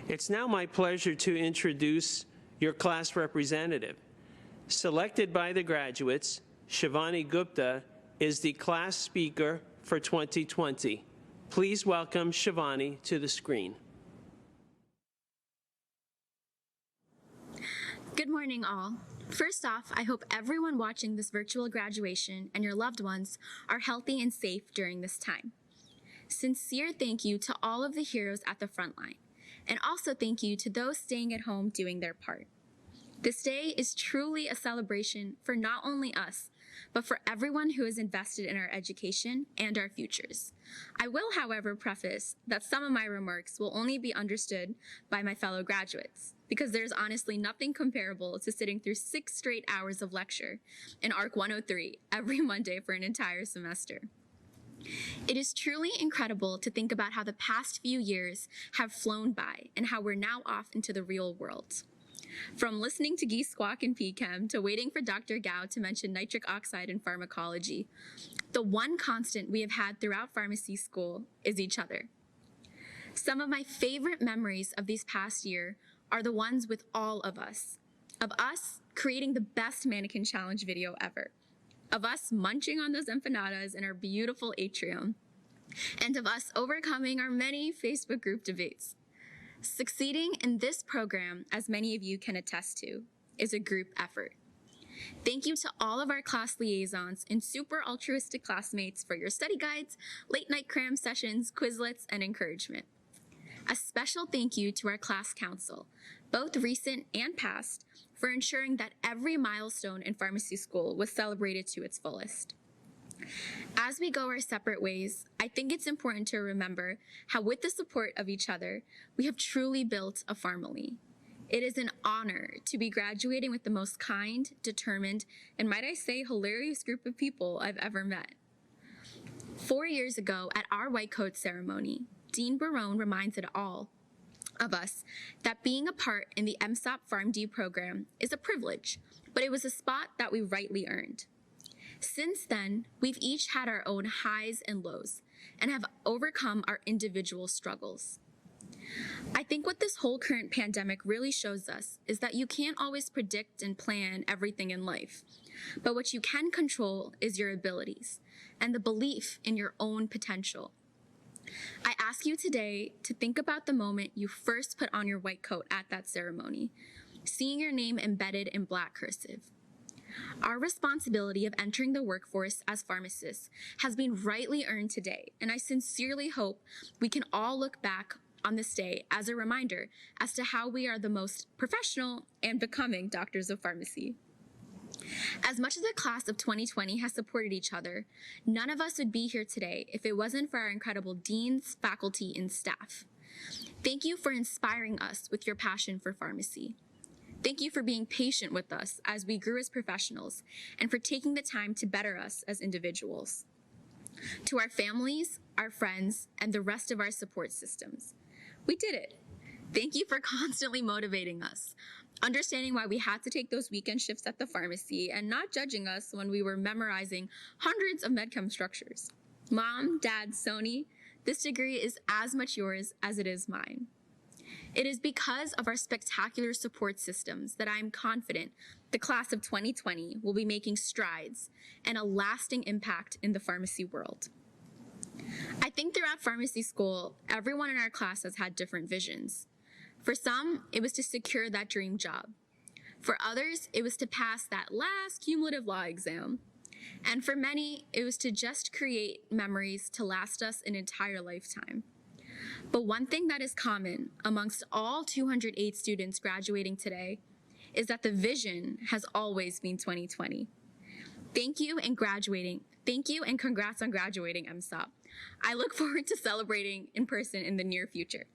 It's now my pleasure to introduce your class representative. Selected by the graduates, Shivani Gupta is the class speaker for 2020. Please welcome Shivani to the screen. Good morning, all. First off, I hope everyone watching this virtual graduation and your loved ones are healthy and safe during this time. Sincere thank you to all of the heroes at the front line, and also thank you to those staying at home doing their part. This day is truly a celebration for not only us, but for everyone who is invested in our education and our futures. I will, however, preface that some of my remarks will only be understood by my fellow graduates, because there's honestly nothing comparable to sitting through 6 straight hours of lecture in ARC 103 every Monday for an entire semester. It is truly incredible to think about how the past few years have flown by and how we're now off into the real world. From listening to geese squawk in PChem to waiting for Dr. Gao to mention nitric oxide in pharmacology, the one constant we have had throughout pharmacy school is each other. Some of my favorite memories of these past year are the ones with all of us creating the best mannequin challenge video ever, of us munching on those empanadas in our beautiful atrium, and of us overcoming our many Facebook group debates. Succeeding in this program, as many of you can attest to, is a group effort. Thank you to all of our class liaisons and super altruistic classmates for your study guides, late night cram sessions, Quizlets, and encouragement. A special thank you to our class council, both recent and past, for ensuring that every milestone in pharmacy school was celebrated to its fullest. As we go our separate ways, I think it's important to remember how with the support of each other, we have truly built a family. It is an honor to be graduating with the most kind, determined, and might I say hilarious group of people I've ever met. 4 years ago at our white coat ceremony, Dean Barone reminded all of us that being a part in the EMSOP PharmD program is a privilege, but it was a spot that we rightly earned. Since then, we've each had our own highs and lows and have overcome our individual struggles. I think what this whole current pandemic really shows us is that you can't always predict and plan everything in life, but what you can control is your abilities and the belief in your own potential. I ask you today to think about the moment you first put on your white coat at that ceremony, seeing your name embedded in black cursive. Our responsibility of entering the workforce as pharmacists has been rightly earned today, and I sincerely hope we can all look back on this day as a reminder as to how we are the most professional and becoming doctors of pharmacy. As much as the class of 2020 has supported each other, none of us would be here today if it wasn't for our incredible deans, faculty, and staff. Thank you for inspiring us with your passion for pharmacy. Thank you for being patient with us as we grew as professionals and for taking the time to better us as individuals. To our families, our friends, and the rest of our support systems, we did it. Thank you for constantly motivating us, understanding why we had to take those weekend shifts at the pharmacy, and not judging us when we were memorizing hundreds of medchem structures. Mom, Dad, Sony, this degree is as much yours as it is mine. It is because of our spectacular support systems that I am confident the class of 2020 will be making strides and a lasting impact in the pharmacy world. I think throughout pharmacy school, everyone in our class has had different visions. For some, it was to secure that dream job. For others, it was to pass that last cumulative law exam. And for many, it was to just create memories to last us an entire lifetime. But one thing that is common amongst all 208 students graduating today is that the vision has always been 2020. Thank you and congrats on graduating, EMSOP. I look forward to celebrating in person in the near future.